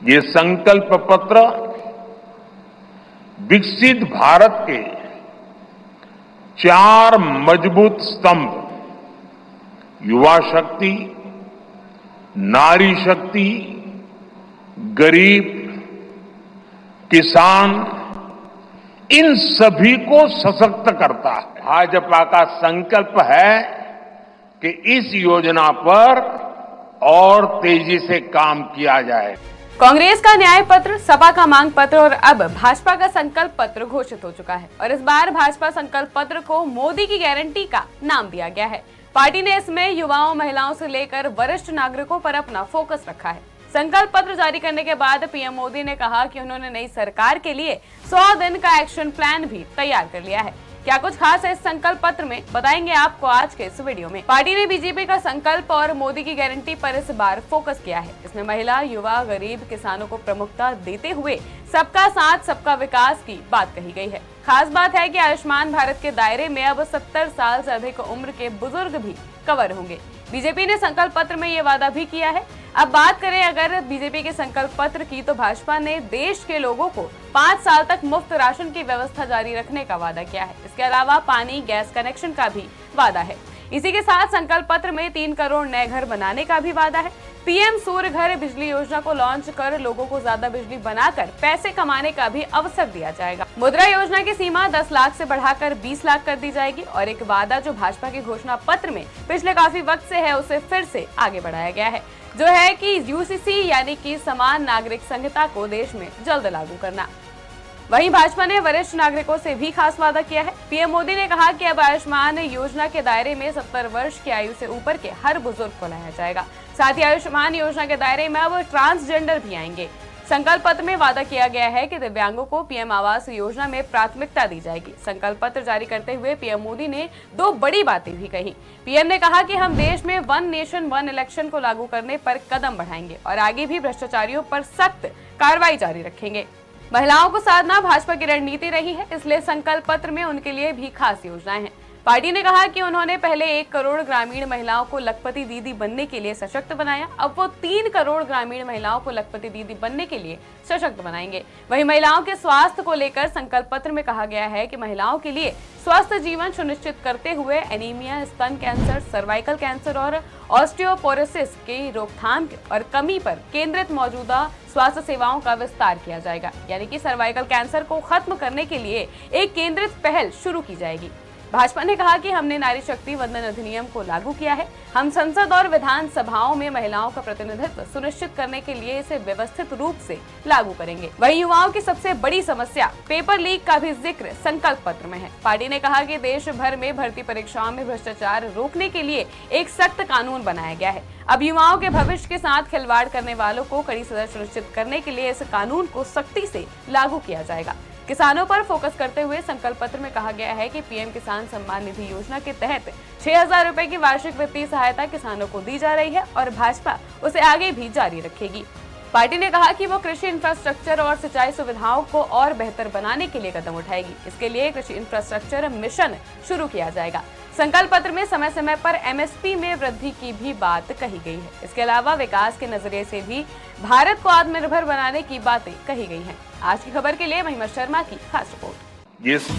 ये संकल्प पत्र विकसित भारत के 4 मजबूत स्तंभ युवा शक्ति, नारी शक्ति, गरीब, किसान, इन सभी को सशक्त करता है। भाजपा का संकल्प है कि इस योजना पर और तेजी से काम किया जाए। कांग्रेस का न्याय पत्र, सपा का मांग पत्र और अब भाजपा का संकल्प पत्र घोषित हो चुका है और इस बार भाजपा संकल्प पत्र को मोदी की गारंटी का नाम दिया गया है। पार्टी ने इसमें युवाओं, महिलाओं से लेकर वरिष्ठ नागरिकों पर अपना फोकस रखा है। संकल्प पत्र जारी करने के बाद पीएम मोदी ने कहा कि उन्होंने नई सरकार के लिए 100 दिन का एक्शन प्लान भी तैयार कर लिया है। क्या कुछ खास है इस संकल्प पत्र में, बताएंगे आपको आज के इस वीडियो में। पार्टी ने बीजेपी का संकल्प और मोदी की गारंटी पर इस बार फोकस किया है। इसमें महिला, युवा, गरीब, किसानों को प्रमुखता देते हुए सबका साथ, सबका विकास की बात कही गई है। खास बात है कि आयुष्मान भारत के दायरे में अब 70 साल से अधिक उम्र के बुजुर्ग भी कवर होंगे। बीजेपी ने संकल्प पत्र में ये वादा भी किया है। अब बात करें अगर बीजेपी के संकल्प पत्र की, तो भाजपा ने देश के लोगों को 5 साल तक मुफ्त राशन की व्यवस्था जारी रखने का वादा किया है। इसके अलावा पानी, गैस कनेक्शन का भी वादा है। इसी के साथ संकल्प पत्र में 3 करोड़ नए घर बनाने का भी वादा है। पीएम सूर्य घर बिजली योजना को लॉन्च कर लोगों को ज्यादा बिजली बनाकर पैसे कमाने का भी अवसर दिया जाएगा। मुद्रा योजना की सीमा 10 लाख से बढ़ाकर 20 लाख कर दी जाएगी और एक वादा जो भाजपा के घोषणा पत्र में पिछले काफी वक्त से है, उसे फिर से आगे बढ़ाया गया है, जो है कि यूसीसी यानी कि समान नागरिक संहिता को देश में जल्द लागू करना। वहीं भाजपा ने वरिष्ठ नागरिकों से भी खास वादा किया है। पीएम मोदी ने कहा कि अब आयुष्मान योजना के दायरे में 70 वर्ष की आयु से ऊपर के हर बुजुर्ग को लाया जाएगा। साथ ही आयुष्मान योजना के दायरे में अब ट्रांसजेंडर भी आएंगे। संकल्प पत्र में वादा किया गया है कि दिव्यांगों को पीएम आवास योजना में प्राथमिकता दी जाएगी। संकल्प पत्र जारी करते हुए पीएम मोदी ने 2 बड़ी बातें भी कही। पीएम ने कहा कि हम देश में 1 नेशन 1 इलेक्शन को लागू करने पर कदम बढ़ाएंगे और आगे भी भ्रष्टाचारियों पर सख्त कार्रवाई जारी रखेंगे। महिलाओं को साधना भाजपा की रणनीति रही है, इसलिए संकल्प पत्र में उनके लिए भी खास योजनाएं हैं। पार्टी ने कहा कि उन्होंने पहले 1 करोड़ ग्रामीण महिलाओं को लखपति दीदी बनने के लिए सशक्त बनाया, अब वो 3 करोड़ ग्रामीण महिलाओं को लखपति दीदी बनने के लिए सशक्त बनाएंगे। वहीं महिलाओं के स्वास्थ्य को लेकर संकल्प पत्र में कहा गया है कि महिलाओं के लिए स्वस्थ जीवन सुनिश्चित करते हुए एनीमिया, स्तन कैंसर, सर्वाइकल कैंसर और ऑस्टियोपोरोसिस की रोकथाम और कमी पर केंद्रित मौजूदा स्वास्थ्य सेवाओं का विस्तार किया जाएगा। यानी कि सर्वाइकल कैंसर को खत्म करने के लिए एक केंद्रित पहल शुरू की जाएगी। भाजपा ने कहा कि हमने नारी शक्ति वंदन अधिनियम को लागू किया है। हम संसद और विधान सभाओं में महिलाओं का प्रतिनिधित्व सुनिश्चित करने के लिए इसे व्यवस्थित रूप से लागू करेंगे। वहीं युवाओं की सबसे बड़ी समस्या पेपर लीक का भी जिक्र संकल्प पत्र में है। पार्टी ने कहा कि देश भर में भर्ती परीक्षाओं में भ्रष्टाचार रोकने के लिए एक सख्त कानून बनाया गया है। अब युवाओं के भविष्य के साथ खिलवाड़ करने वालों को कड़ी सजा सुनिश्चित करने के लिए इस कानून को सख्ती से लागू किया जाएगा। किसानों पर फोकस करते हुए संकल्प पत्र में कहा गया है कि पीएम किसान सम्मान निधि योजना के तहत 6000 रुपए की वार्षिक वित्तीय सहायता किसानों को दी जा रही है और भाजपा उसे आगे भी जारी रखेगी। पार्टी ने कहा कि वो कृषि इंफ्रास्ट्रक्चर और सिंचाई सुविधाओं को और बेहतर बनाने के लिए कदम उठाएगी। इसके लिए कृषि इंफ्रास्ट्रक्चर मिशन शुरू किया जाएगा। संकल्प पत्र में समय समय पर एमएसपी में वृद्धि की भी बात कही गई है। इसके अलावा विकास के नजरिए से भी भारत को आत्मनिर्भर बनाने की बातें कही गई हैं। आज की खबर के लिए महिमा शर्मा की खास रिपोर्ट। जिस